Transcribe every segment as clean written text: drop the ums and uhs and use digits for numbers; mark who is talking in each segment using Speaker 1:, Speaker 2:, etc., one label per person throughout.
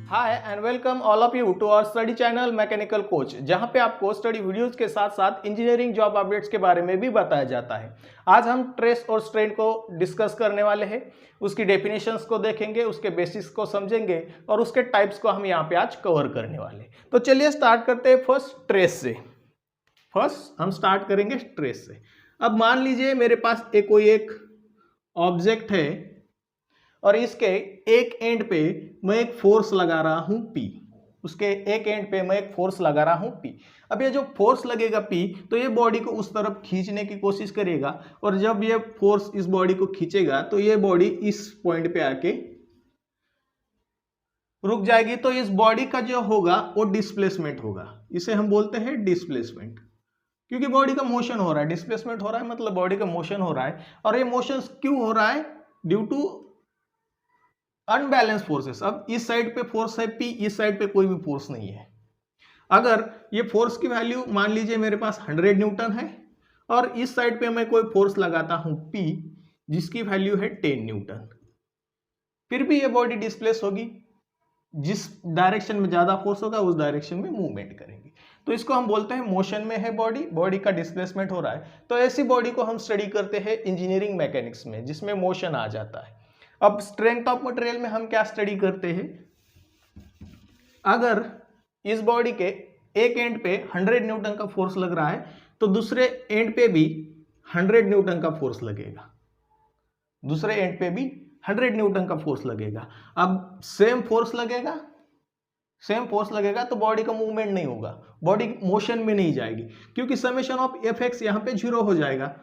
Speaker 1: Hi and welcome all of you to our study channel mechanical coach, जहां पे आपको study videos के साथ साथ इंजीनियरिंग जॉब अपडेट्स के बारे में भी बताया जाता है। आज हम ट्रेस और स्ट्रेन को डिस्कस करने वाले हैं, उसकी डेफिनेशंस को देखेंगे, उसके बेसिक्स को समझेंगे और उसके टाइप्स को हम यहाँ पे आज कवर करने वाले हैं। तो चलिए स्टार्ट करते हैं फर्स्ट ट्रेस से। फर्स्ट हम स्टार्ट करेंगे ट्रेस से। अब मान लीजिए मेरे पास कोई एक ऑब्जेक्ट है और इसके एक एंड पे मैं एक फोर्स लगा रहा हूं P। उसके एक एंड पे मैं एक फोर्स लगा रहा हूं P। अब ये जो फोर्स लगेगा P, तो ये बॉडी को उस तरफ खींचने की कोशिश करेगा और जब ये फोर्स इस बॉडी को खींचेगा तो ये बॉडी इस पॉइंट पे आके रुक जाएगी। तो इस बॉडी का जो होगा वो डिस्प्लेसमेंट होगा। इसे हम बोलते हैं डिस्प्लेसमेंट, क्योंकि बॉडी का मोशन हो रहा है। डिस्प्लेसमेंट हो रहा है मतलब बॉडी का मोशन हो रहा है। और ये मोशन क्यों हो रहा है? Due to unbalance forces. अब इस साइड पे फोर्स है P, इस साइड पे कोई भी फोर्स नहीं है। अगर ये फोर्स की वैल्यू मान लीजिए मेरे पास 100 न्यूटन है और इस साइड पे मैं कोई फोर्स लगाता हूं P जिसकी वैल्यू है 10 न्यूटन, फिर भी ये बॉडी डिस्प्लेस होगी। जिस डायरेक्शन में ज्यादा फोर्स होगा उस डायरेक्शन में मूवमेंट करेंगे। तो इसको हम बोलते हैं मोशन में है बॉडी, बॉडी का डिस्प्लेसमेंट हो रहा है। तो ऐसी बॉडी को हम स्टडी करते हैं इंजीनियरिंग मैकेनिक्स में, जिसमें मोशन आ जाता है। अब स्ट्रेंथ ऑफ मटेरियल में हम क्या स्टडी करते हैं? अगर इस बॉडी के एक एंड पे 100 न्यूटन का फोर्स लग रहा है तो दूसरे एंड पे भी 100 न्यूटन का फोर्स लगेगा। दूसरे एंड पे भी 100 न्यूटन का फोर्स लगेगा। अब सेम फोर्स लगेगा तो बॉडी का मूवमेंट नहीं होगा, बॉडी मोशन में नहीं जाएगी, क्योंकि समेशन ऑफ एफ एक्स यहाँ पे 0 हो जाएगा।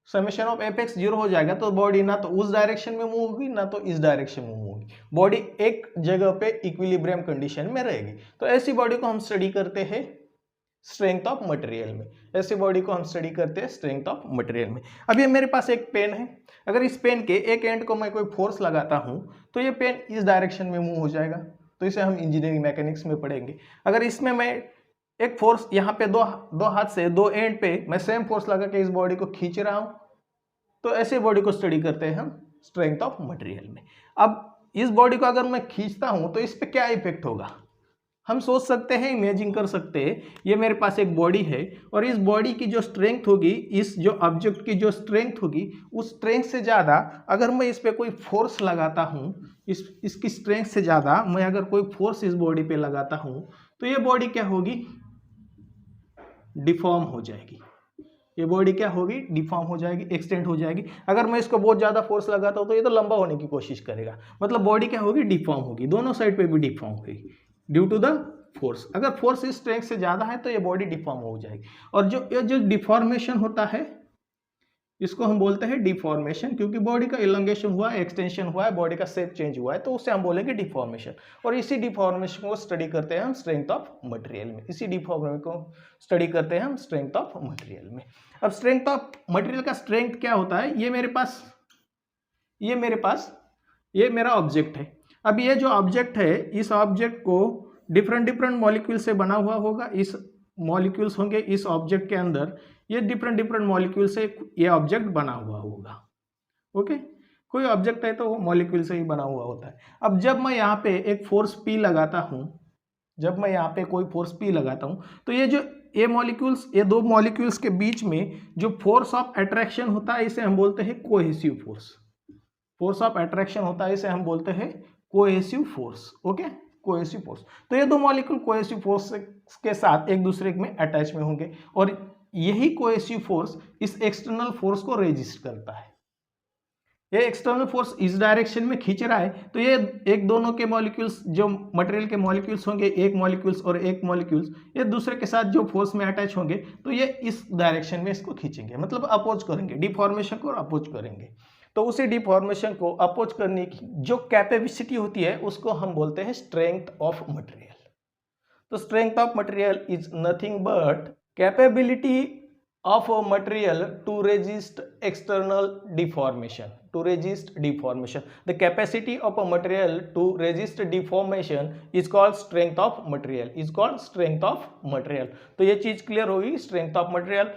Speaker 1: समेशन ऑफ एफ एक्स 0 हो जाएगा तो बॉडी ना तो उस डायरेक्शन में मूव होगी ना तो इस डायरेक्शन में मूव होगी। बॉडी एक जगह पे इक्विलिब्रियम कंडीशन में रहेगी। तो ऐसी बॉडी को हम स्टडी करते हैं स्ट्रेंथ ऑफ मटेरियल में। ऐसी बॉडी को हम स्टडी करते हैं स्ट्रेंथ ऑफ मटेरियल में। अब ये मेरे पास एक पेन है। अगर इस पेन के एक एंड को मैं कोई फोर्स लगाता हूं तो ये पेन इस डायरेक्शन में मूव हो जाएगा। तो इसे हम इंजीनियरिंग मैकेनिक्स में पढ़ेंगे। अगर इसमें मैं एक फोर्स यहाँ पे दो हाथ से दो एंड पे मैं सेम फोर्स लगा के इस बॉडी को खींच रहा हूं, तो ऐसे बॉडी को स्टडी करते हैं हम स्ट्रेंथ ऑफ मटेरियल में। अब इस बॉडी को अगर मैं खींचता हूं तो इस पे क्या इफेक्ट होगा? हम सोच सकते हैं, इमेजिन कर सकते हैं, ये मेरे पास एक बॉडी है और इस बॉडी की जो स्ट्रेंथ होगी, इस जो ऑब्जेक्ट की जो स्ट्रेंथ होगी, उस स्ट्रेंथ से ज़्यादा अगर मैं इस पे कोई फोर्स लगाता हूँ, इसकी स्ट्रेंथ से ज़्यादा मैं अगर कोई फोर्स इस बॉडी पे लगाता हूँ तो ये बॉडी क्या होगी? डिफॉर्म हो जाएगी। ये बॉडी क्या होगी? डिफॉर्म हो जाएगी, एक्सटेंड हो जाएगी। अगर मैं इसको बहुत ज़्यादा फोर्स लगाता हूँ तो ये तो लंबा होने की कोशिश करेगा, मतलब बॉडी क्या होगी? डिफॉर्म होगी। दोनों साइड पे भी डिफॉर्म होगी ड्यू टू द फोर्स। अगर फोर्स इस स्ट्रेंथ से ज़्यादा है तो ये बॉडी डिफॉर्म हो जाएगी। और जो डिफॉर्मेशन होता है इसको हम बोलते हैं डिफॉर्मेशन, क्योंकि बॉडी का इलॉन्गेशन हुआ है, एक्सटेंशन हुआ है, बॉडी का शेप चेंज हुआ है, तो उसे हम बोलेंगे डिफॉर्मेशन। और इसी डिफॉर्मेशन को स्टडी करते हैं हम स्ट्रेंथ ऑफ मटेरियल में। इसी डिफॉर्मेशन को स्टडी करते हैं हम स्ट्रेंथ ऑफ मटेरियल में। अब स्ट्रेंथ ऑफ मटेरियल का स्ट्रेंथ क्या होता है? ये मेरा ऑब्जेक्ट है। अब ये जो ऑब्जेक्ट है, इस ऑब्जेक्ट को डिफरेंट मॉलिक्यूल से बना हुआ होगा। इस मॉलिक्यूल्स होंगे इस ऑब्जेक्ट के अंदर, ये डिफरेंट मॉलिक्यूल से ये ऑब्जेक्ट बना हुआ होगा। ओके, कोई ऑब्जेक्ट है तो वो मॉलिक्यूल से ही बना हुआ होता है। अब जब मैं यहाँ पे एक फोर्स P लगाता हूँ, तो ये मॉलिक्यूल्स, ये दो मॉलिक्यूल्स के बीच में जो फोर्स ऑफ अट्रैक्शन होता है इसे हम बोलते हैं cohesive force. Force of attraction होता है इसे हम बोलते हैं cohesive force. Okay, cohesive force. तो ये दो मॉलिक्यूल कोहेसिव फोर्स के साथ एक दूसरे में अटैच में होंगे और यही कोहेसिव फोर्स इस एक्सटर्नल फोर्स को रेजिस्ट करता है। ये एक्सटर्नल फोर्स इस डायरेक्शन में खींच रहा है तो ये एक दोनों के मॉलिक्यूल्स, जो मटेरियल के मॉलिक्यूल्स होंगे, एक मॉलिक्यूल्स और एक मॉलिक्यूल्स, ये दूसरे के साथ जो फोर्स में अटैच होंगे तो ये इस डायरेक्शन में इसको खींचेंगे, मतलब अपोज करेंगे, डिफॉर्मेशन को अपोज करेंगे। तो उसी डिफॉर्मेशन को अपोज करने की जो कैपेसिटी होती है उसको हम बोलते हैं स्ट्रेंथ ऑफ मटेरियल। तो strength of material is nothing but capability of a material to resist external deformation. The capacity of a material to resist deformation is called strength of material. तो ये चीज क्लियर होगी, strength of material.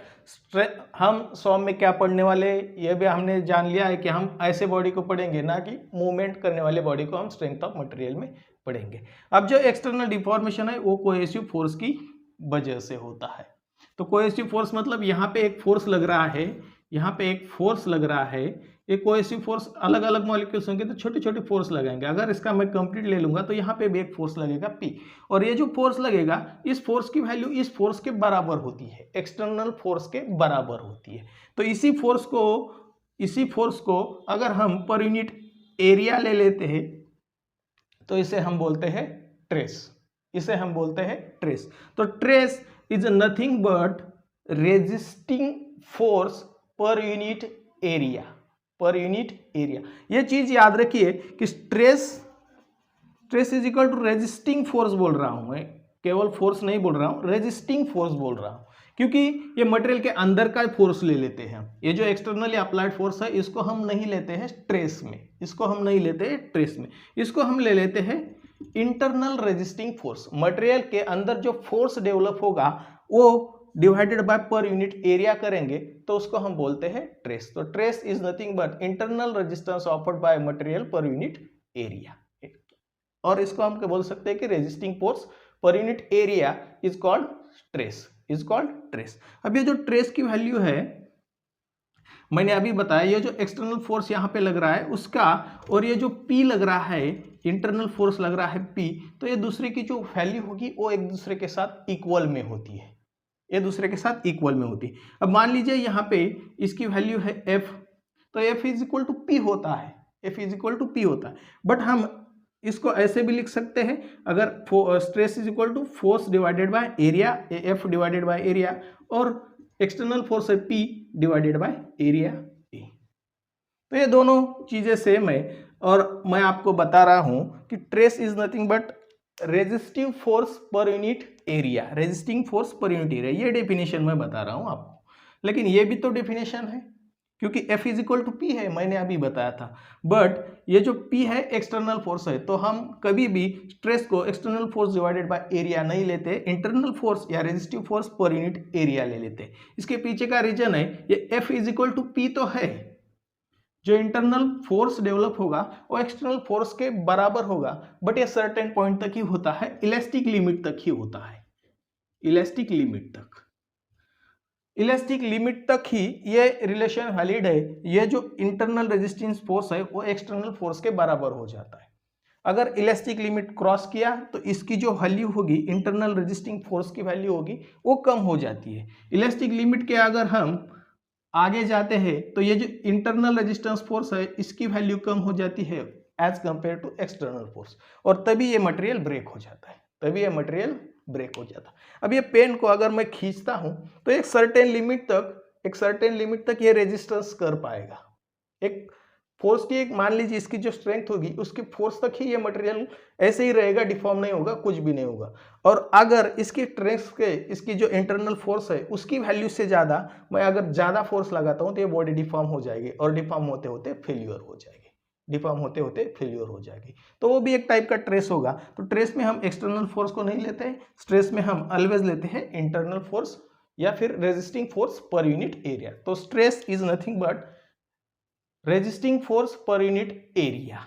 Speaker 1: हम 100 में क्या पढ़ने वाले, ये भी हमने जान लिया है कि हम ऐसे बॉडी को पढ़ेंगे, ना कि मूवमेंट करने वाले बॉडी को हम स्ट्रेंथ ऑफ मटेरियल में पढ़ेंगे। अब जो एक्सटर्नल डिफॉर्मेशन है वो कोहेसिव फोर्स की वजह से होता है। तो कोहेसिव फोर्स मतलब यहाँ पे एक फोर्स लग रहा है, यहाँ पे एक फोर्स लग रहा है। एक कोहेसिव फोर्स अलग अलग मॉलिक्यूल्स होंगे तो छोटे छोटे फोर्स लगाएंगे। अगर इसका मैं कंप्लीट ले लूंगा तो यहाँ पे भी एक फोर्स लगेगा P, और ये जो फोर्स लगेगा इस फोर्स की वैल्यू इस फोर्स के बराबर होती है, एक्सटर्नल फोर्स के बराबर होती है। तो इसी फोर्स को अगर हम पर यूनिट एरिया ले लेते हैं तो इसे हम बोलते हैं ट्रेस, इसे हम बोलते हैं ट्रेस। तो stress is nothing but resisting force per unit area, per unit area. ये चीज याद रखिए कि stress is equal to resisting force बोल रहा हूं मैं, केवल फोर्स नहीं बोल रहा हूं, रेजिस्टिंग फोर्स बोल रहा हूं, क्योंकि ये मटेरियल के अंदर का फोर्स ले लेते हैं। ये जो एक्सटर्नली अप्लाइड फोर्स है इसको हम नहीं लेते हैं ट्रेस में, इसको हम नहीं लेते हैं ट्रेस में, इसको हम ले लेते हैं इंटरनल रेजिस्टिंग फोर्स। मटेरियल के अंदर जो फोर्स डेवलप होगा वो डिवाइडेड बाय पर यूनिट एरिया करेंगे तो उसको हम बोलते हैं ट्रेस। तो stress is nothing but internal resistance offered by material पर यूनिट एरिया, और इसको हम बोल सकते हैं कि resisting force per unit area is called trace, is called trace. अब ये जो ट्रेस की वैल्यू है मैंने अभी बताया, ये जो एक्सटर्नल फोर्स यहाँ पे लग रहा है उसका, और ये जो P लग रहा है, इंटरनल फोर्स लग रहा है P, तो ये दूसरे की जो वैल्यू होगी वो एक दूसरे के साथ इक्वल में होती है, ये दूसरे के साथ इक्वल में होती है। अब मान लीजिए यहाँ पे इसकी वैल्यू है F, तो F is equal to P होता है, F is equal to P होता है। बट हम इसको ऐसे भी लिख सकते हैं, अगर stress is equal to force divided by area, F divided by area, और एक्सटर्नल फोर्स है P divided by area A। तो ये दोनों चीजें सेम है, और मैं आपको बता रहा हूं कि stress is nothing but resistive force per unit area, resisting force per unit area, ये डेफिनेशन मैं बता रहा हूं आपको। लेकिन ये भी तो डेफिनेशन है, क्योंकि F is equal to P है, मैंने अभी बताया था। बट ये जो P है एक्सटर्नल फोर्स है, तो हम कभी भी स्ट्रेस को external force divided by area नहीं लेते, इंटरनल फोर्स या resistive force per unit area ले लेते। इसके पीछे का रीजन है ये F is equal to P तो है, जो इंटरनल फोर्स डेवलप होगा वो एक्सटर्नल फोर्स के बराबर होगा, बट ये सर्टेन पॉइंट तक ही होता है, इलास्टिक लिमिट तक ही होता है, इलास्टिक लिमिट तक, इलास्टिक लिमिट तक ही ये रिलेशन वैलिड है। ये जो इंटरनल रेजिस्टेंस फोर्स है वो एक्सटर्नल फोर्स के बराबर हो जाता है। अगर इलास्टिक लिमिट क्रॉस किया तो इसकी जो वैल्यू होगी, इंटरनल रेजिस्टिंग फोर्स की वैल्यू होगी, वो कम हो जाती है। इलास्टिक लिमिट के अगर हम आगे जाते हैं तो ये जो इंटरनल रेजिस्टेंस फोर्स है इसकी वैल्यू कम हो जाती है as compare to external force, और तभी ये मटेरियल ब्रेक हो जाता है, तभी ये मटेरियल ब्रेक हो जाता है। अब ये पेन को अगर मैं खींचता हूं तो एक सर्टेन लिमिट तक ये रेजिस्टेंस कर पाएगा। एक फोर्स की, एक मान लीजिए इसकी जो स्ट्रेंथ होगी उसकी फोर्स तक ही ये मटेरियल ऐसे ही रहेगा, डिफॉर्म नहीं होगा, कुछ भी नहीं होगा। और अगर इसकी स्ट्रेंथ के, इसकी जो इंटरनल फोर्स है उसकी वैल्यू से ज्यादा मैं अगर ज्यादा फोर्स लगाता हूं तो ये बॉडी डिफॉर्म हो जाएगी, और डिफॉर्म होते होते फेल्यूर हो जाएगी, डिफॉर्म होते होते फेल्यूर हो जाएगी। तो वो भी एक टाइप का ट्रेस होगा। तो ट्रेस में हम एक्सटर्नल फोर्स को नहीं लेते हैं, स्ट्रेस में हम ऑलवेज लेते हैं इंटरनल फोर्स या फिर resisting force per unit area. तो stress is nothing but resisting force per unit area.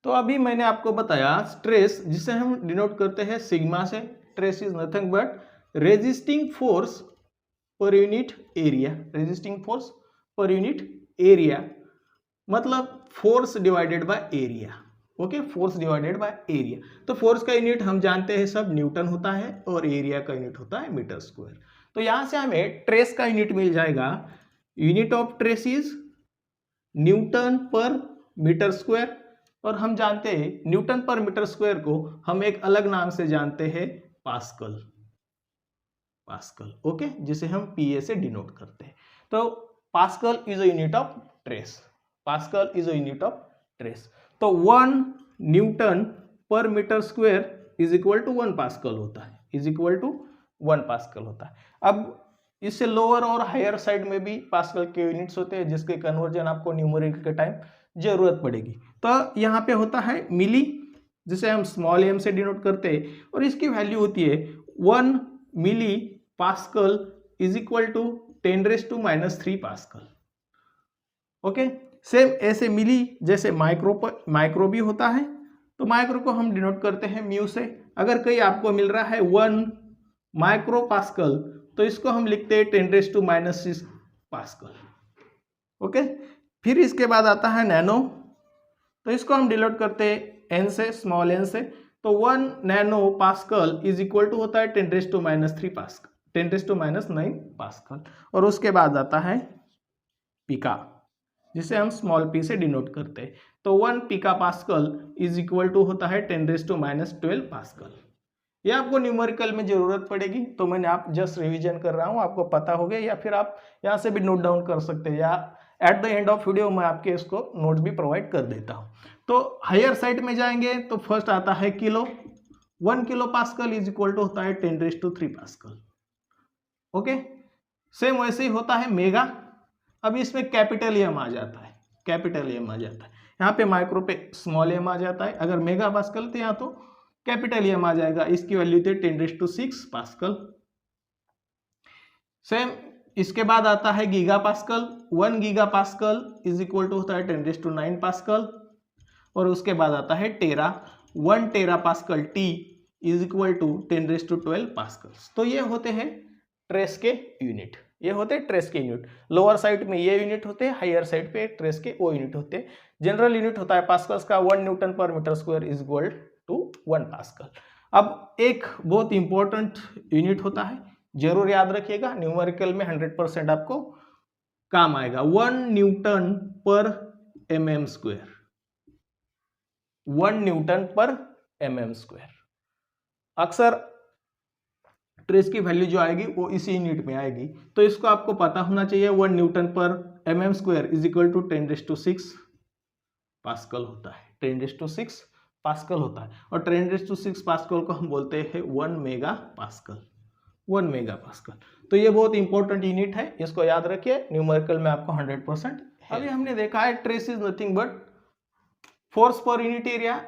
Speaker 1: तो अभी मैंने आपको बताया स्ट्रेस जिसे हम डिनोट करते हैं सिग्मा से, stress is nothing but resisting force per unit area, resisting force per unit area मतलब force divided by area. Okay, force divided by area. तो फोर्स का यूनिट हम जानते हैं सब न्यूटन होता है, और एरिया का यूनिट होता है मीटर स्क्वायर। तो यहां से हमें ट्रेस का यूनिट मिल जाएगा, unit of trace is Newton per metre square, और हम जानते हैं न्यूटन पर मीटर स्क्वायर को हम एक अलग नाम से जानते हैं, पास्कल, पास्कल। ओके, जिसे हम PA से डिनोट करते हैं। तो pascal is a unit of stress, pascal is a unit of stress. तो 1 newton per metre square is equal to 1 pascal होता है, इज इक्वल टू 1 पास्कल होता है। अब इससे लोअर और हायर साइड में भी पास्कल के यूनिट्स होते हैं, जिसके कन्वर्जन आपको न्यूमेरिकल के टाइम जरूरत पड़ेगी। तो यहाँ पे होता है मिली, जिसे हम स्मॉल m से डिनोट करते हैं, और इसकी वैल्यू होती है 1 milli pascal is equal to 10⁻³ pascal. Okay, same ऐसे मिली जैसे माइक्रो भी होता है, तो माइक्रो को हम डिनोट करते हैं म्यू से। अगर कहीं आपको मिल रहा है 1 माइक्रो पास्कल तो इसको हम लिखते हैं 10⁻⁻⁶ पास्कल। ओके, फिर इसके बाद आता है नैनो, तो इसको हम डिनोट करते हैं एन से, स्मॉल एन से। तो 1 nano pascal is equal to होता है 10⁻³ पास्कल, 10⁻⁹ पास्कल। और उसके बाद आता है पिका, जिसे हम स्मॉल पी से डिनोट करते हैं। तो 1 पिका पास्कल इज इक्वल टू होता है 10⁻12 पास्कल। ये आपको न्यूमेरिकल में जरूरत पड़ेगी, तो मैंने आप जस्ट रिवीजन कर रहा हूँ, आपको पता हो गया, या फिर आप यहाँ से भी नोट डाउन कर सकते हैं, या at the end of video मैं आपके इसको नोट्स भी प्रोवाइड कर देता हूँ। तो हायर साइड में जाएंगे तो फर्स्ट आता है kilo. 1 kilo pascal is equal to होता है 10⁻³ पास्कल। ओके, सेम वैसे ही होता है मेगा। अब इसमें कैपिटल एम आ जाता है, कैपिटल एम आ जाता है, यहाँ पे माइक्रो पे स्मॉल एम आ जाता है। अगर मेगा पास्कल तो यहाँ तो कैपिटल एम आ जाएगा, इसकी वैल्यू थे 10⁻⁶ पास्कल। सेम इसके बाद आता है giga pascal. 1 giga pascal is equal to होता है 10⁻⁹ पास्कल। और उसके बाद आता है tera. 1 tera pascal T is equal to 10⁻12 pascal. तो ये होते हैं ट्रेस के यूनिट, ये होते हैं ट्रेस के यूनिट। लोअर साइड में ये यूनिट होते हैं, हायर साइड पे ट्रेस के वो यूनिट होते हैं। जनरल यूनिट होता है पास्कल्स का 1 newton per metre square is equal to 1 pascal. अब एक बहुत इंपॉर्टेंट यूनिट होता है, जरूर याद रखिएगा, न्यूमेरिकल में 100% आपको काम आएगा। 1 newton per mm square, 1 newton per mm square. अक्सर ट्रेस की वैल्यू जो आएगी वो इसी यूनिट में आएगी, तो इसको आपको पता होना चाहिए। 1 newton per mm square is equal to 10⁻⁶ pascal होता है, 10⁻⁶ पास्कल होता है। और 10⁻⁶ पास्कल को हम बोलते हैं 1 मेगा पास्कल, 1 मेगा पास्कल। तो ये बहुत इंपॉर्टेंट यूनिट है, इसको याद रखिए, न्यूमेरिकल में आपको 100%। अभी हमने देखा है trace is nothing but force per unit area,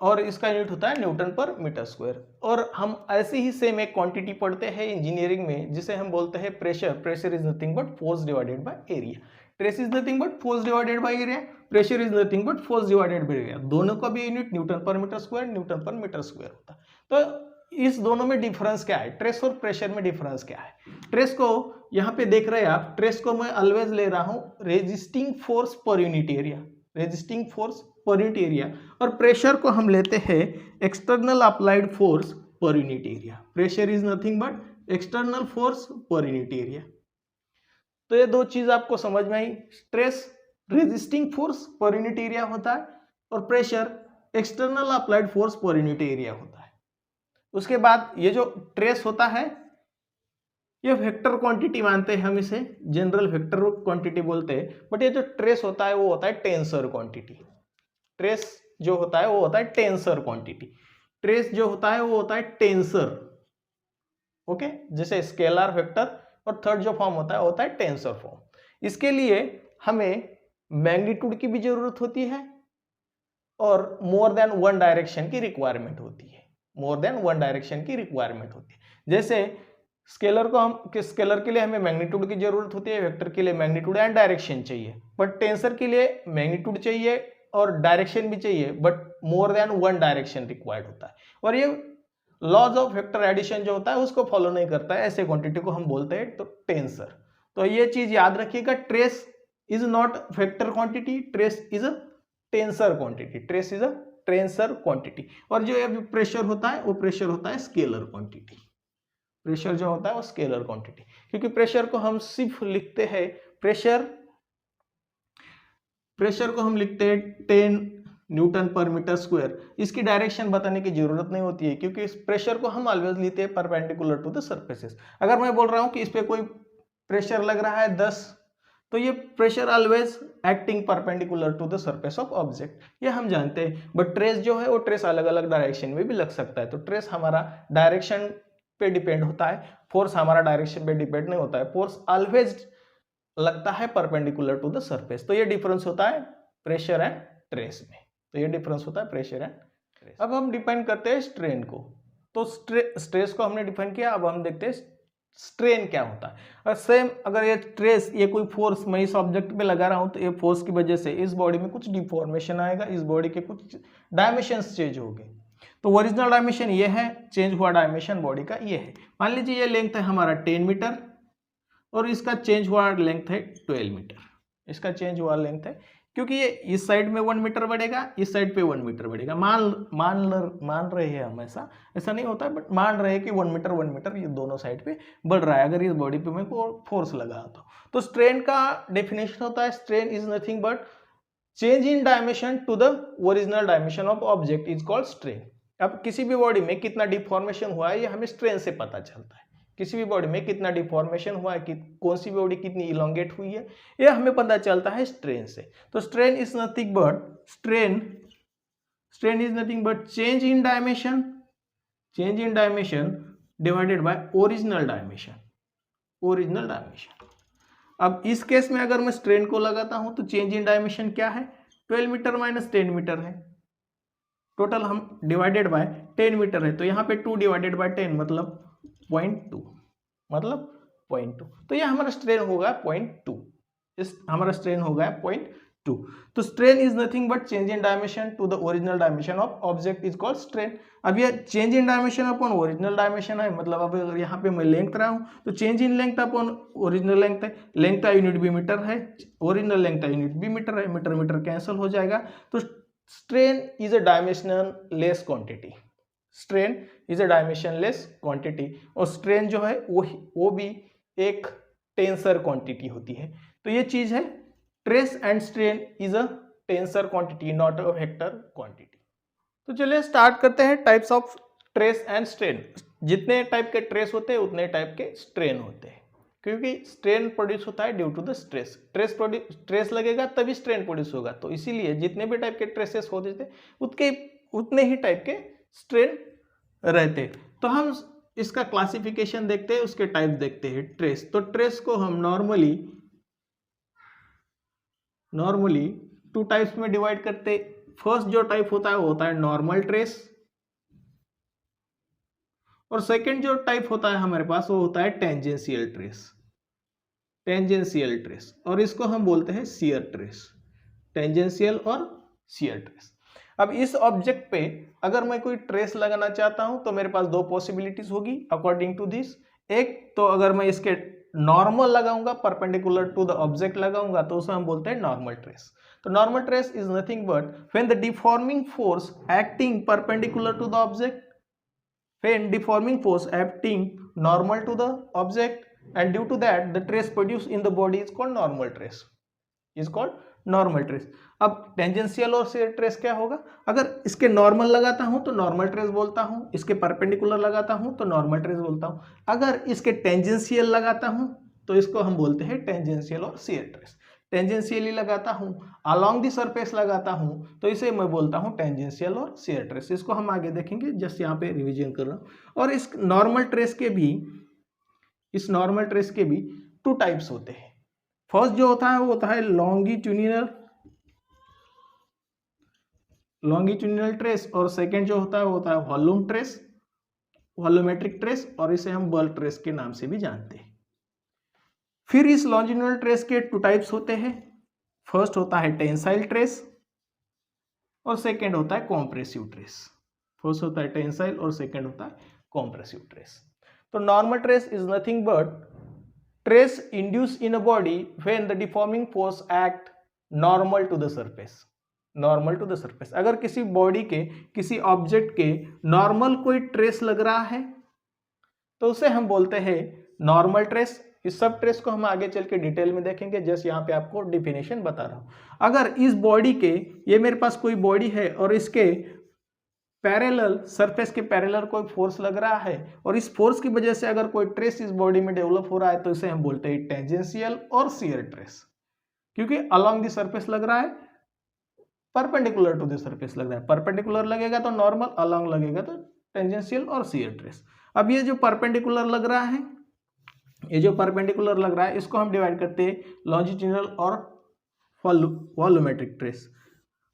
Speaker 1: और इसका यूनिट होता है न्यूटन पर मीटर स्क्वायर। और हम ऐसे ही सेम एक क्वांटिटी पढ़ते हैं इंजीनियरिंग में, जिसे हम बोलते हैं pressure. Pressure is nothing but force divided by area. Trace is nothing but force divided by area, pressure is nothing but force divided by area. दोनों का भी unit Newton per metre square, Newton per metre square होता है। तो इस दोनों में difference क्या है, ट्रेस और प्रेशर में डिफरेंस क्या है? ट्रेस को यहाँ पे देख रहे हैं आप, ट्रेस को मैं ऑलवेज ले रहा हूँ resisting force per unit area, resisting force per unit area. और प्रेशर को हम लेते हैं external applied force per unit area. Pressure is nothing but external force per unit area. तो ये दो चीज आपको समझ में आई। Stress resisting force per unit area होता है, और pressure external applied force per unit area होता है। उसके बाद ये जो ट्रेस होता है, ये वेक्टर क्वांटिटी मानते हैं हम, इसे जनरल वेक्टर क्वांटिटी बोलते हैं। बट ये जो ट्रेस होता है वो होता है टेंसर क्वांटिटी। ट्रेस जो होता है वो होता है टेंसर क्वांटिटी। ट्रेस जो होता है वो होता है टेंसर। ओके, जैसे स्केलर वेक्टर, और थर्ड जो फॉर्म होता है वो होता है टेंसर फॉर्म। इसके लिए हमें मैग्नीट्यूड की भी जरूरत होती है, और मोर देन 1 डायरेक्शन की रिक्वायरमेंट होती है, मोर देन 1 डायरेक्शन की रिक्वायरमेंट होती है। जैसे स्केलर को हम, स्केलर के लिए हमें मैग्नीट्यूड की जरूरत होती है, वेक्टर के लिए मैग्नीट्यूड एंड डायरेक्शन चाहिए। बट टेंसर के लिए मैग्नीट्यूड चाहिए और डायरेक्शन भी चाहिए, but more than 1 direction required होता है। और ये लॉज ऑफ वेक्टर एडिशन जो होता है उसको फॉलो नहीं करता है, ऐसे क्वांटिटी को हम बोलते हैं तो टेंसर। तो ये चीज याद रखिएगा, trace is not vector quantity, trace is a tensor quantity, trace is a tensor quantity. और जो प्रेशर होता है वो प्रेशर होता है स्केलर क्वांटिटी। प्रेशर जो होता है वो स्केलर क्वांटिटी, क्योंकि प्रेशर को हम सिर्फ लिखते हैं, प्रेशर को हम लिखते हैं 10 न्यूटन पर मीटर स्क्वायर। इसकी डायरेक्शन बताने की जरूरत नहीं होती है, क्योंकि इस प्रेशर को हम ऑलवेज लेते हैं परपेंडिकुलर टू द सरफेसेस। अगर मैं बोल रहा हूं कि इस पे कोई प्रेशर लग रहा है 10, तो ये pressure always acting perpendicular to the surface of object, ये हम जानते हैं। बट ट्रेस जो है वो ट्रेस अलग अलग डायरेक्शन में भी लग सकता है। तो ट्रेस हमारा डायरेक्शन पे डिपेंड होता है, फोर्स हमारा डायरेक्शन पे डिपेंड नहीं होता है। फोर्स ऑलवेज लगता है परपेंडिकुलर टू द सरफेस। तो ये डिफरेंस होता है प्रेशर एंड ट्रेस में, तो ये डिफरेंस होता है प्रेशर एंड ट्रेस। अब हम डिफाइन करते हैं स्ट्रेन को। तो स्ट्रेस को हमने डिफाइन किया, अब हम देखते हैं स्ट्रेन क्या होता है। और सेम अगर ये ट्रेस, ये कोई फोर्स मैं इस ऑब्जेक्ट पे लगा रहा हूँ तो ये फोर्स की वजह से इस बॉडी में कुछ डिफॉर्मेशन आएगा, इस बॉडी के कुछ डायमेंशंस चेंज होंगे। तो ओरिजिनल डायमेंशन ये है, चेंज हुआ डायमेंशन बॉडी का ये है। मान लीजिए ये लेंथ है हमारा 10 मीटर और इसका चेंज हुआ लेंथ है 12 मीटर। इसका चेंज हुआ लेंथ है क्योंकि ये इस साइड में 1 मीटर बढ़ेगा, इस साइड पे 1 मीटर बढ़ेगा। मान रहे हैं हमेशा, ऐसा नहीं होता है, बट मान रहे हैं कि 1 मीटर ये दोनों साइड पे बढ़ रहा है। अगर इस बॉडी पे मैं को फोर्स लगा तो स्ट्रेन का डेफिनेशन होता है, strain is nothing but change in dimension to the original dimension of object is called strain. अब किसी भी बॉडी में कितना डिफॉर्मेशन हुआ है ये हमें स्ट्रेन से पता चलता है। किसी भी बॉडी में कितना डिफॉर्मेशन हुआ है, कि कौन सी बॉडी कितनी इलोंगेट हुई है, ये हमें पता चलता है स्ट्रेन से। तो strain is nothing but strain is nothing but change in dimension divided by original dimension. अब इस केस में अगर मैं स्ट्रेन को लगाता हूं तो चेंज इन डायमेंशन क्या है, 12 मीटर माइनस 10 मीटर है। टोटल हम डिवाइडेड बाय 10 मीटर है, तो यहाँ पे 2 डिवाइडेड बाय 10 मतलब 0.2 तो यह हमारा स्ट्रेन होगा 0.2। हमारा स्ट्रेन होगा 0.2। तो strain is nothing but change in dimension to the original dimension of object is called strain. अब ये change in dimension upon original dimension है, मतलब अब अगर यहाँ पे मैं लेंथ रहा हूँ तो change in length upon original length है। लेंथ का यूनिट भी मीटर है, ओरिजिनल लेंथ का यूनिट भी मीटर है, मीटर कैंसिल हो जाएगा। तो strain is a dimensionless quantity. Strain is a dimensionless quantity, और स्ट्रेन जो है वो भी एक टेंसर क्वांटिटी होती है। तो ये चीज है, trace and strain is a tensor quantity not a vector quantity. तो चलिए स्टार्ट करते हैं types of trace and strain. जितने टाइप के ट्रेस होते हैं उतने टाइप के स्ट्रेन होते हैं, क्योंकि स्ट्रेन प्रोड्यूस होता है due to the stress. Trace लगेगा तभी स्ट्रेन प्रोड्यूस होगा। तो इसीलिए जितने भी टाइप के ट्रेसेस होते थे उतने ही टाइप के स्ट्रेन रहते। तो हम इसका क्लासिफिकेशन देखते हैं, उसके टाइप देखते हैं। ट्रेस, तो ट्रेस को हम नॉर्मली 2 टाइप्स में डिवाइड करते। फर्स्ट जो टाइप होता है वो होता है नॉर्मल ट्रेस, और सेकंड जो टाइप होता है हमारे पास वो होता है टेंजेंशियल ट्रेस, और इसको हम बोलते हैं शियर ट्रेस। टेंजेंशियल और शियर ट्रेस। अब इस ऑब्जेक्ट पे अगर मैं कोई ट्रेस लगाना चाहता हूं तो मेरे पास 2 पॉसिबिलिटीज होगी अकॉर्डिंग टू दिस। एक तो अगर मैं इसके नॉर्मल लगाऊंगा, परपेंडिकुलर टू द ऑब्जेक्ट लगाऊंगा, तो उसे हम बोलते हैं नॉर्मल ट्रेस। तो normal stress is nothing but when the deforming force acting perpendicular to the object, when deforming force acting normal to the object, and due to that the trace produced in the body is called normal trace। अब tangential और shear trace क्या होगा, अगर इसके normal लगाता हूं तो normal trace बोलता हूं, इसके परपेंडिकुलर लगाता हूं तो नॉर्मल ट्रेस बोलता हूं। अगर इसके टेंजेंशियल लगाता हूं तो इसको हम बोलते हैं टेंजेंशियल और शियर ट्रेस। टेंजेंशियली लगाता हूं, अलोंग द सरफेस लगाता हूं, तो इसे मैं बोलता हूं टेंजेंशियल और शियर ट्रेस। इसको हम आगे देखेंगे, जस्ट यहाँ पे रिवीजन कर रहा हूं। और इस नॉर्मल ट्रेस के भी 2 टाइप्स होते हैं। फर्स्ट जो होता है वो होता है लॉन्गिट्यूडिनल ट्रेस, और सेकेंड जो होता है वो होता है वॉल्यूमेट्रिक ट्रेस, और इसे हम बल ट्रेस के नाम से भी जानते हैं। फिर इस लॉन्जिट्यूडिनल ट्रेस के 2 टाइप्स होते हैं। फर्स्ट होता है टेंसाइल ट्रेस और सेकेंड होता है कॉम्प्रेसिव ट्रेस। फर्स्ट होता है टेंसाइल और सेकेंड होता है कॉम्प्रेसिव ट्रेस। तो normal stress is nothing but stress induce in a body when the deforming force act normal to the surface. अगर किसी बॉडी के, किसी ऑब्जेक्ट के नॉर्मल कोई ट्रेस लग रहा है तो उसे हम बोलते हैं नॉर्मल ट्रेस। इस सब ट्रेस को हम आगे चल के डिटेल में देखेंगे, जैसे यहाँ पे आपको डिफिनेशन बता रहा हूं। अगर इस बॉडी के, ये मेरे पास कोई बॉडी है और इसके पैरेलल, सरफेस के पैरेलल कोई फोर्स लग रहा है, और इस फोर्स की वजह से अगर कोई ट्रेस इस बॉडी में डेवलप हो रहा है तो इसे हम बोलते हैं टेंजेंशियल और शियर ट्रेस। क्योंकि अलोंग द सरफेस लग रहा है, परपेंडिकुलर टू द सरफेस लग रहा है। परपेंडिकुलर लगेगा तो नॉर्मल, अलोंग लगेगा तो टेंजेंशियल और शियर ट्रेस। अब ये जो परपेंडिकुलर लग रहा है, इसको हम डिवाइड करते हैं लॉन्जिट्यूडिनल और वॉल्यूमेट्रिक ट्रेस।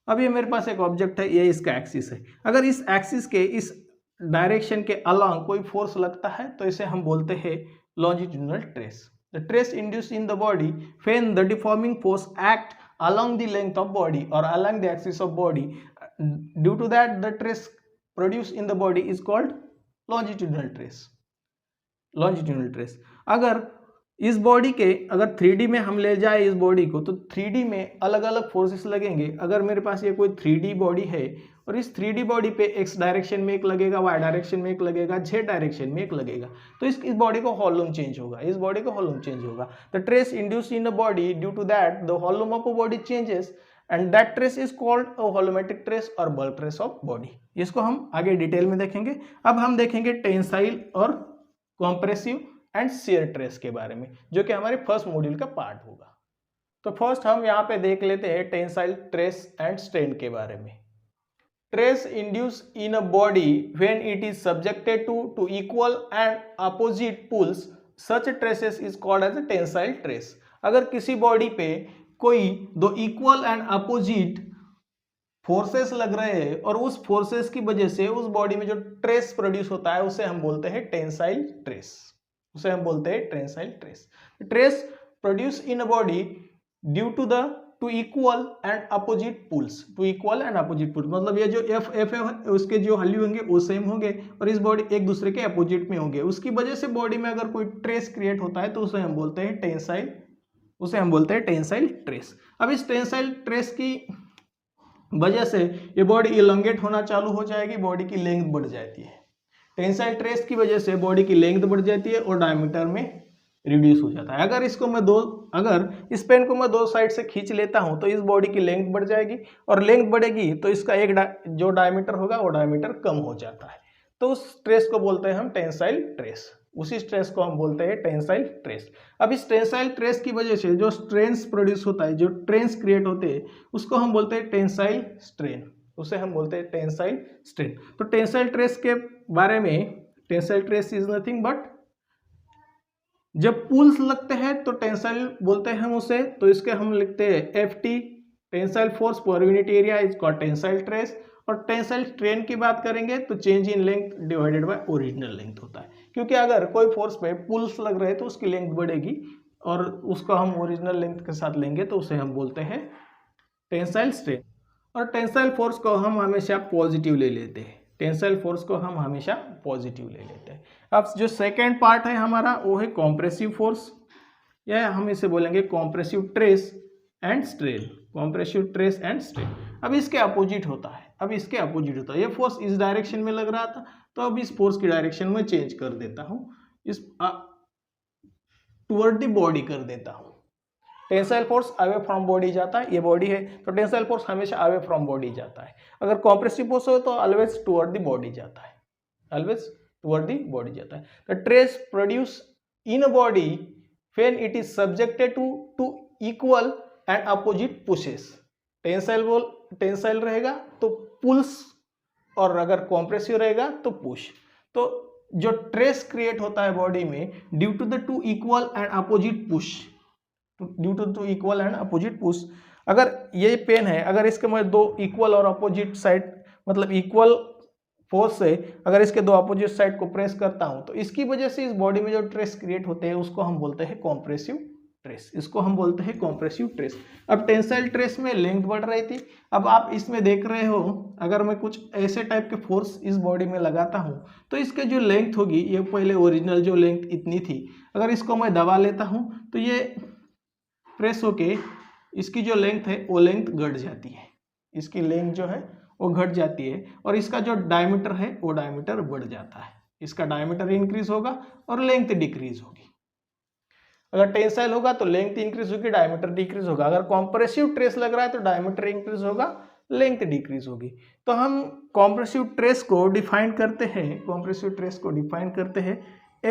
Speaker 1: अब ये मेरे पास एक ऑब्जेक्ट है, ये इसका एक्सिस है। अगर इस एक्सिस के इस डायरेक्शन के अलोंग कोई फोर्स लगता है तो इसे हम बोलते हैं longitudinal trace. The trace induced in the body when the deforming force act along the length of body or along the axis of body. Due to that, the trace produced in the body is called longitudinal trace. longitudinal trace. अगर इस body के अगर 3D में हम ले जाए इस body को, तो 3D में अलग अलग फोर्सेस लगेंगे. अगर मेरे पास ये कोई 3D बॉडी है और इस 3D बॉडी पे x डायरेक्शन में एक लगेगा, y डायरेक्शन में एक लगेगा, z डायरेक्शन में एक लगेगा, तो इस बॉडी को वॉल्यूम चेंज होगा. इस बॉडी को वॉल्यूम चेंज होगा. The stress induced in the body, due to that the volume of a body changes and that stress is called a volumetric stress और बल्क ट्रेस ऑफ बॉडी. इसको हम आगे detail में देखेंगे. अब हम देखेंगे टेंसाइल और कॉम्प्रेसिव एंड शियर ट्रेस के बारे में, जो कि हमारे फर्स्ट मॉड्यूल का पार्ट होगा. तो फर्स्ट हम यहाँ पे देख लेते हैं टेंसाइल ट्रेस एंड स्ट्रेन के बारे में. Stress induce in a body when it is subjected to equal and opposite pulls, such stresses is called as a tensile stress. अगर किसी बॉडी पे कोई दो इक्वल एंड अपोजिट फोर्सेस लग रहे हैं और उस फोर्सेस की वजह से उस बॉडी में जो ट्रेस प्रोड्यूस होता है उसे हम बोलते हैं टेंसाइल ट्रेस. उसे हम बोलते हैं tensile stress. Stress produce in a body due to equal and opposite pulls. Two equal and opposite pulls मतलब ये जो एफ है उसके जो वैल्यू होंगे वो सेम होंगे और इस बॉडी एक दूसरे के अपोजिट में होंगे. उसकी वजह से बॉडी में अगर कोई ट्रेस क्रिएट होता है तो उसे हम बोलते हैं टेंसाइल ट्रेस. अब इस टेंसाइल ट्रेस की वजह से ये बॉडी इलोंगेट होना चालू हो जाएगी, बॉडी की लेंथ बढ़ जाती है. टेंसाइल ट्रेस की वजह से बॉडी की लेंथ बढ़ जाती है और डायमीटर में रिड्यूस हो जाता है. अगर इस पेन को मैं दो साइड से खींच लेता हूं तो इस बॉडी की लेंथ बढ़ जाएगी और लेंथ बढ़ेगी तो इसका एक जो डायमीटर होगा वो डायमीटर कम हो जाता है. तो उस ट्रेस को बोलते हैं हम टेंसाइल ट्रेस. उसी स्ट्रेस को हम बोलते हैं टेंसाइल ट्रेस. अब इस टेंसाइल ट्रेस की वजह से जो स्ट्रेन्स प्रोड्यूस होता है, जो ट्रेन्स क्रिएट होते हैं, उसको हम बोलते हैं टेंसाइल स्ट्रेन. उसे हम बोलते हैं टेंसाइल स्ट्रेन. तो टेंसाइल ट्रेस के बारे में, tensile trace is nothing but जब पुल्स लगते हैं तो टेंसाइल बोलते हैं हम उसे. तो इसके हम लिखते हैं FT, tensile force per unit area is called tensile trace. और टेंसाइल स्ट्रेन की बात करेंगे तो change in length divided by original length होता है. क्योंकि अगर कोई फोर्स पे पुल्स लग रहे हैं तो उसकी लेंथ बढ़ेगी और उसको हम ओरिजिनल लेंथ के साथ लेंगे तो उसे हम बोलते हैं टेंसाइल स्ट्रेन. और टेंसाइल फोर्स को हम हमेशा पॉजिटिव ले लेते हैं. अब जो सेकेंड पार्ट है हमारा वो है कॉम्प्रेसिव फोर्स, या हम इसे बोलेंगे कॉम्प्रेसिव ट्रेस एंड स्ट्रेन. अब इसके अपोजिट होता है. ये फोर्स इस डायरेक्शन में लग रहा था तो अब इस फोर्स की डायरेक्शन में चेंज कर देता हूं, इस टुवर्ड द बॉडी कर देता हूं. Tensile force away from body जाता है. ये बॉडी है तो टेंसाइल फोर्स हमेशा अवे फ्रॉम बॉडी जाता है. अगर कॉम्प्रेसिव फोर्स हो तो ऑलवेज टुवर्ड द बॉडी जाता है. The stress produce in a body when it is subjected to equal and opposite pushes. Tensile रहेगा तो पुल्स और अगर कॉम्प्रेसिव रहेगा तो पुश. तो जो ट्रेस क्रिएट होता है बॉडी में due to the two equal and opposite push. अगर ये पेन है, अगर इसके मैं दो इक्वल और अपोजिट साइड मतलब इक्वल फोर्स से अगर इसके दो अपोजिट साइड को प्रेस करता हूं तो इसकी वजह से इस बॉडी में जो ट्रेस क्रिएट होते हैं उसको हम बोलते हैं कॉम्प्रेसिव ट्रेस. अब टेंसाइल ट्रेस में लेंथ बढ़ रही थी. अब आप इसमें देख रहे हो अगर मैं कुछ ऐसे टाइप के फोर्स इस बॉडी में लगाता हूं तो इसके जो लेंथ होगी, ये पहले ओरिजिनल जो लेंथ इतनी थी, अगर इसको मैं दबा लेता हूं तो ये प्रेस होके इसकी जो लेंथ है वो लेंथ घट जाती है. इसकी लेंथ जो है वो घट जाती है और इसका जो डायमीटर है वो डायमीटर बढ़ जाता है. इसका डायमीटर इंक्रीज होगा और लेंथ डिक्रीज होगी. अगर टेंसाइल होगा तो लेंथ इंक्रीज होगी, डायमीटर डिक्रीज होगा. अगर कॉम्प्रेसिव ट्रेस लग रहा है तो डायमीटर इंक्रीज होगा, लेंथ डिक्रीज होगी. तो हम कॉम्प्रेसिव ट्रेस को डिफाइन करते हैं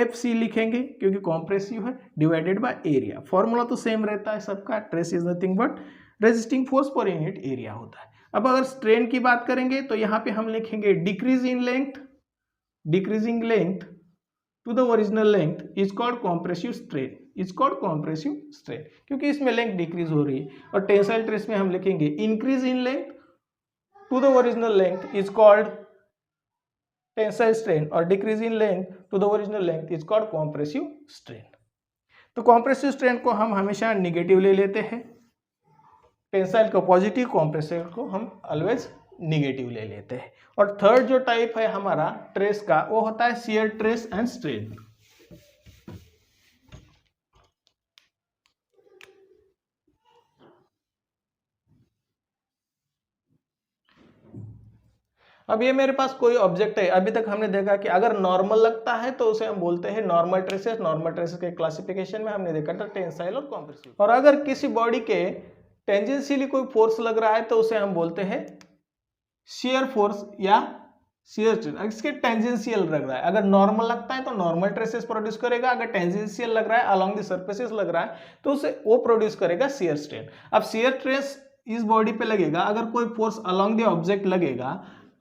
Speaker 1: FC लिखेंगे क्योंकि कॉम्प्रेसिव है, डिवाइडेड बाय एरिया. फॉर्मूला तो सेम रहता है सबका. Trace is nothing but resisting force per unit area होता है. अब अगर स्ट्रेन की बात करेंगे तो यहाँ पे हम लिखेंगे decreasing length to the original length is called compressive strain. क्योंकि इसमें लेंथ डिक्रीज हो रही है. और टेंसाइल ट्रेस में हम लिखेंगे increase in length to the original length is called tensile strain और decrease in length to the original length is called compressive strain. तो कॉम्प्रेसिव स्ट्रेन को हम हमेशा निगेटिव ले लेते हैं, टेंसाइल को पॉजिटिव, कॉम्प्रेसिव को हम ऑलवेज निगेटिव ले लेते हैं। और थर्ड जो टाइप है हमारा ट्रेस का वो होता है शियर ट्रेस एंड स्ट्रेन। अब ये मेरे पास कोई ऑब्जेक्ट है, अभी तक हमने देखा कि अगर नॉर्मल लगता है तो उसे हम बोलते हैं नॉर्मल ट्रेसेस। नॉर्मल ट्रेसेस के क्लासिफिकेशन में हमने देखा था टेंसाइल और कॉम्प्रेसिव। और अगर किसी बॉडी के टेंजेंशियली कोई फोर्स लग रहा है तो उसे हम बोलते हैं शियर फोर्स या शियर स्ट्रेन। इसके टेंजेंशियल लग रहा है, अगर नॉर्मल लगता है तो नॉर्मल ट्रेसेस प्रोड्यूस करेगा, अगर टेंजेंशियल लग रहा है अलोंग द सर्फेसेस लग रहा है तो उसे वो प्रोड्यूस करेगा शियर स्ट्रेन। अब शियर ट्रेस इस बॉडी पे लगेगा, अगर कोई फोर्स अलोंग द ऑब्जेक्ट लगेगा,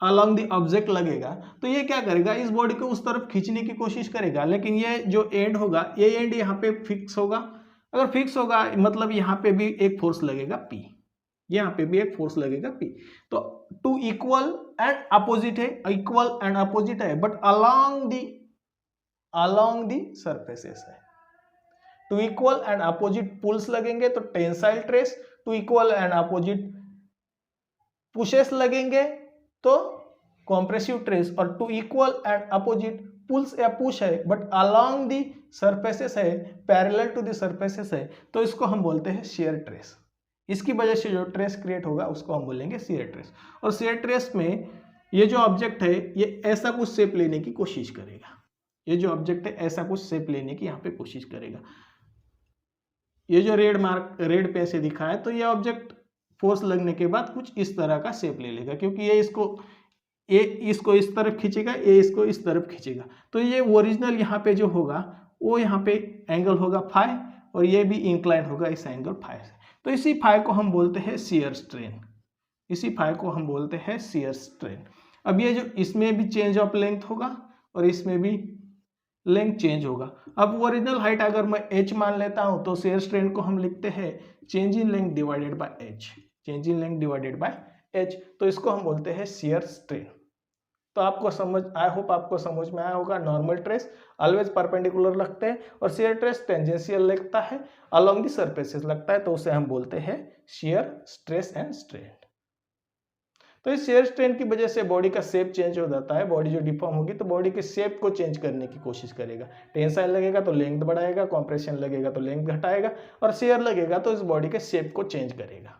Speaker 1: अलोंग द ऑब्जेक्ट लगेगा तो ये क्या करेगा, इस बॉडी को उस तरफ खींचने की कोशिश करेगा, लेकिन ये जो एंड होगा ये एंड यहाँ पे फिक्स होगा। अगर फिक्स होगा मतलब यहाँ पे भी एक फोर्स लगेगा P, यहाँ पे भी एक फोर्स लगेगा P। तो टू इक्वल एंड अपोजिट है, इक्वल एंड अपोजिट है, बट अलोंग दी सरफेसेस है। Two equal and opposite pulls लगेंगे तो tensile stress, two equal and opposite pushes लगेंगे तो कॉम्प्रेसिव ट्रेस, और two equal and opposite pulls या पुश है बट अलोंग दी सरफेसेस है, पैरेलल टू दी सरफेसेस है, तो इसको हम बोलते हैं शियर ट्रेस। इसकी वजह से जो ट्रेस क्रिएट होगा उसको हम बोलेंगे शियर ट्रेस। और शियर ट्रेस में ये जो ऑब्जेक्ट है ये ऐसा कुछ शेप लेने की कोशिश करेगा, ये जो ऑब्जेक्ट है ऐसा कुछ शेप लेने की यहाँ पे कोशिश करेगा। ये जो रेड पे ऐसे दिखा है तो ये ऑब्जेक्ट फोर्स लगने के बाद कुछ इस तरह का शेप ले लेगा, क्योंकि ये इसको इस तरफ खींचेगा, ये इसको इस तरफ खींचेगा, तो ये ओरिजिनल यहाँ पे जो होगा वो यहाँ पे एंगल होगा फाई, और ये भी इंक्लाइन होगा इस एंगल फाई से। तो इसी फाई को हम बोलते हैं शियर स्ट्रेन, इसी फाई को हम बोलते हैं शियर स्ट्रेन। अब ये जो इसमें भी चेंज ऑफ लेंथ होगा और इसमें भी लेंथ चेंज होगा। अब ओरिजिनल हाइट अगर मैं h मान लेता हूं तो शियर स्ट्रेन को हम लिखते हैं change in length divided by h, change in length divided by h, तो इसको हम बोलते हैं शियर स्ट्रेन। तो आपको समझ, आई होप आपको समझ में आया होगा। नॉर्मल ट्रेस ऑलवेज परपेंडिकुलर लगते हैं और शियर ट्रेस टेंजेंशियल लगता है, अलोंग द सरफेसेस लगता है, तो उसे हम बोलते हैं शियर स्ट्रेस एंड स्ट्रेन। तो इस शियर स्ट्रेन की वजह से बॉडी का शेप चेंज हो जाता है। बॉडी जो डिफॉर्म होगी तो बॉडी के शेप को चेंज करने की कोशिश करेगा। टेंसाइल लगेगा तो लेंथ बढ़ाएगा, कॉम्प्रेशन लगेगा तो लेंथ घटाएगा, और शियर लगेगा तो इस बॉडी के शेप को चेंज करेगा।